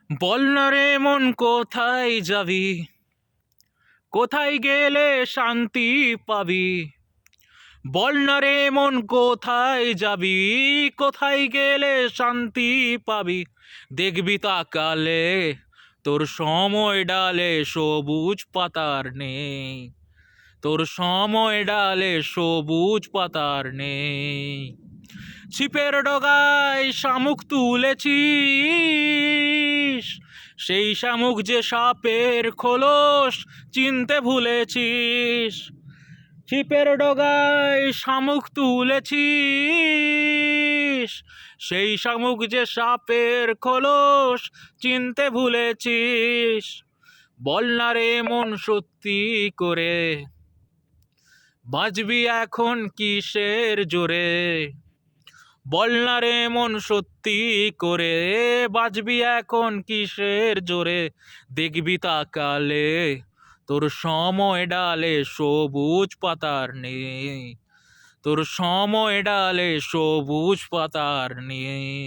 বল না রে মন কোথায় যাবি, কোথায় গেলে শান্তি পাবি। বল না রে মন কোথায় যাবি, কোথায় গেলে শান্তি পাবি। দেখবি তাকালে তোর সময় ডালে সবুজ পাতার নেই, তোর সময় ডালে সবুজ পাতার নেই। ছিপের ডগায় শামুক তুলেছিস, সেই শামুক যে সাপের খোলস চিনতে ভুলেছিস। ছিপের ডগায় শামুক তুলেছিস, সেই শামুক যে সাপের খোলস চিনতে ভুলেছিস। বল না রে মন সত্যি করে, বাঁচবি এখন কিসের জোরে। বল না রে মন সত্যি করে, বাঁচবি এখন কিসের জোরে। দেখবি তাকালে তোর সময় ডালে সবুজ পাতার নেই, তোর সময় ডালে সবুজ পাতার নেই।